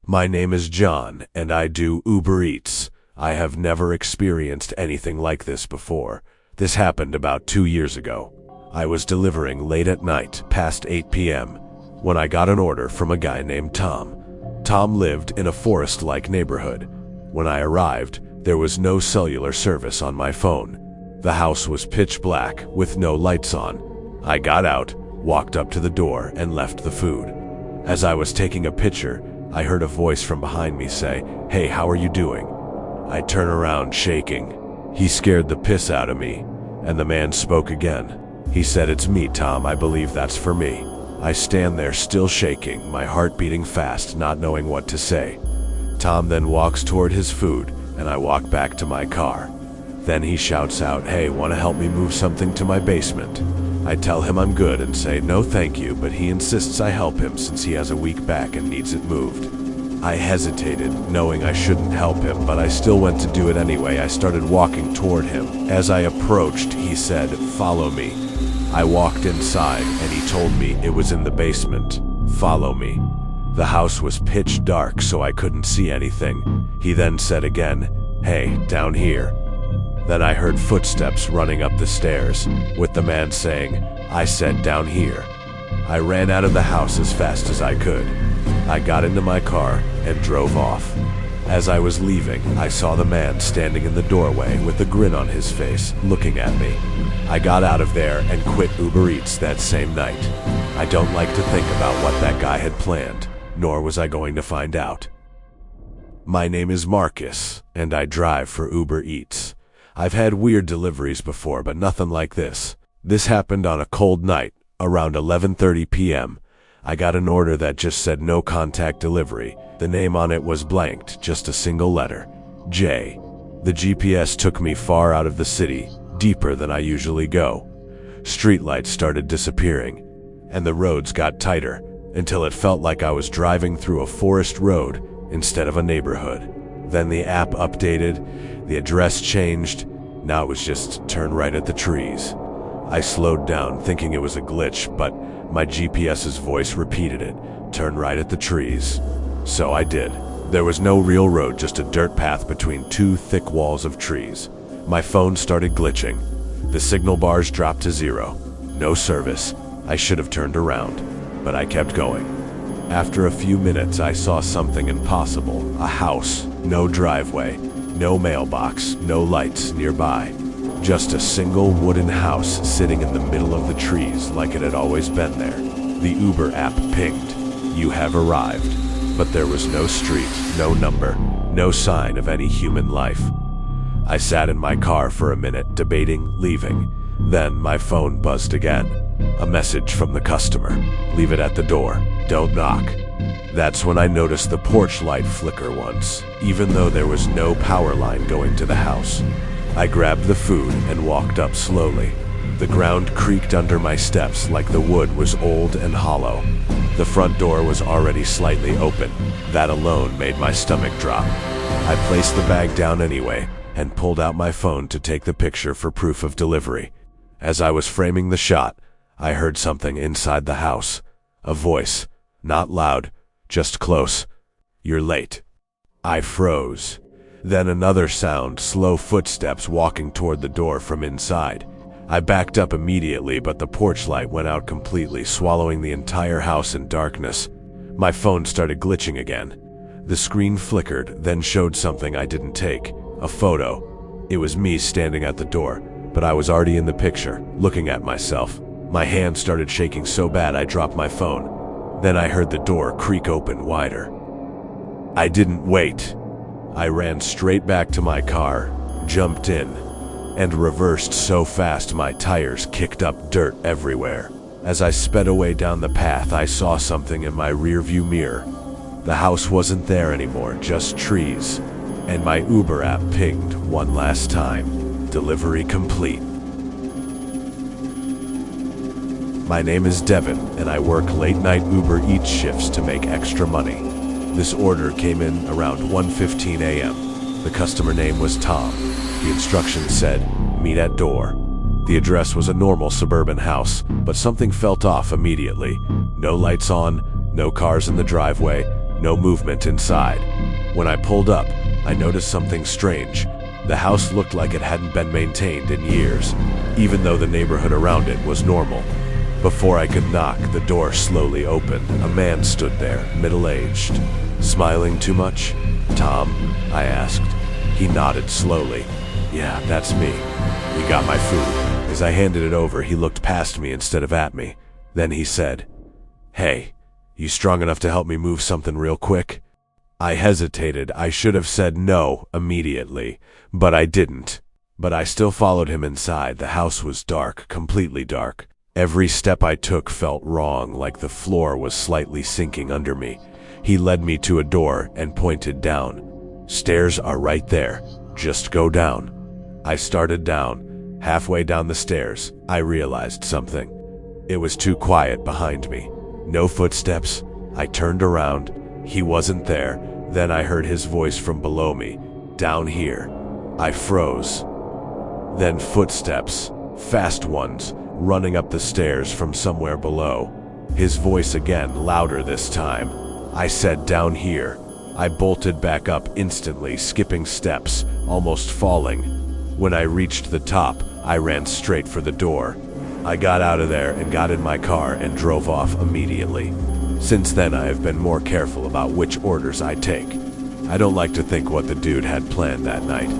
My name is John, and I do Uber Eats. I have never experienced anything like this before. This happened about 2 years ago. I was delivering late at night, past 8 p.m., when I got an order from a guy named Tom. Tom lived in a forest-like neighborhood. When I arrived, there was no cellular service on my phone. The house was pitch black, with no lights on. I got out, walked up to the door, and left the food. As I was taking a picture, I heard a voice from behind me say, "Hey, how are you doing?" I turn around shaking. He scared the piss out of me, and the man spoke again. He said, "It's me, Tom, I believe that's for me." I stand there still shaking, my heart beating fast, not knowing what to say. Tom then walks toward his food, and I walk back to my car. Then he shouts out, "Hey, want to help me move something to my basement?" I tell him I'm good and say no thank you, but he insists I help him since he has a weak back and needs it moved. I hesitated, knowing I shouldn't help him, but I still went to do it anyway. I started walking toward him. As I approached, he said, "Follow me." I walked inside, and he told me it was in the basement. Follow me. The house was pitch dark, so I couldn't see anything. He then said again, "Hey, down here." Then I heard footsteps running up the stairs, with the man saying, "I said down here." I ran out of the house as fast as I could. I got into my car and drove off. As I was leaving, I saw the man standing in the doorway with a grin on his face, looking at me. I got out of there and quit Uber Eats that same night. I don't like to think about what that guy had planned, nor was I going to find out. My name is Marcus, and I drive for Uber Eats. I've had weird deliveries before, but nothing like this. This happened on a cold night, around 11:30 p.m. I got an order that just said no contact delivery. The name on it was blanked, just a single letter, J. The GPS took me far out of the city, deeper than I usually go. Streetlights started disappearing, and the roads got tighter, until it felt like I was driving through a forest road instead of a neighborhood. Then the app updated, the address changed, now it was just turn right at the trees. I slowed down, thinking it was a glitch, but my GPS's voice repeated it, turn right at the trees. So I did. There was no real road, just a dirt path between two thick walls of trees. My phone started glitching. The signal bars dropped to 0. No service. I should have turned around, but I kept going. After a few minutes, I saw something impossible. A house, no driveway, no mailbox, no lights nearby. Just a single wooden house sitting in the middle of the trees like it had always been there. The Uber app pinged, "You have arrived." But there was no street, no number, no sign of any human life. I sat in my car for a minute, debating leaving. Then my phone buzzed again. A message from the customer. "Leave it at the door. Don't knock." That's when I noticed the porch light flicker once, even though there was no power line going to the house. I grabbed the food and walked up slowly. The ground creaked under my steps like the wood was old and hollow. The front door was already slightly open. That alone made my stomach drop. I placed the bag down anyway and pulled out my phone to take the picture for proof of delivery. As I was framing the shot, I heard something inside the house. A voice, not loud, just close. "You're late." I froze. Then another sound, slow footsteps walking toward the door from inside. I backed up immediately, but the porch light went out completely, swallowing the entire house in darkness. My phone started glitching again. The screen flickered, then showed something I didn't take, a photo. It was me standing at the door, but I was already in the picture, looking at myself. My hand started shaking so bad I dropped my phone. Then I heard the door creak open wider. I didn't wait. I ran straight back to my car, jumped in, and reversed so fast my tires kicked up dirt everywhere. As I sped away down the path, I saw something in my rearview mirror. The house wasn't there anymore, just trees, and my Uber app pinged one last time. Delivery complete. My name is Devin, and I work late-night Uber Eats shifts to make extra money. This order came in around 1:15 a.m. The customer name was Tom. The instructions said, "Meet at door." The address was a normal suburban house, but something felt off immediately. No lights on, no cars in the driveway, No movement inside. When I pulled up, I noticed something strange. The house looked like it hadn't been maintained in years, even though the neighborhood around it was normal. Before I could knock, the door slowly opened. A man stood there, middle-aged. Smiling too much? "Tom?" I asked. He nodded slowly. "Yeah, that's me. You got my food." As I handed it over, he looked past me instead of at me. Then he said, "Hey, you strong enough to help me move something real quick?" I hesitated. I should have said no immediately, but I didn't. But I still followed him inside. The house was dark, completely dark. Every step I took felt wrong, like the floor was slightly sinking under me. He led me to a door and pointed down. "Stairs are right there. Just go down." I started down. Halfway down the stairs, I realized something. It was too quiet behind me. No footsteps. I turned around. He wasn't there. Then I heard his voice from below me. "Down here." I froze. Then footsteps, fast ones, running up the stairs from somewhere below. His voice again, louder this time. I said, "Down here." I bolted back up instantly, skipping steps, almost falling. When I reached the top, I ran straight for the door. I got out of there and got in my car and drove off immediately. Since then, I have been more careful about which orders I take. I don't like to think what the dude had planned that night.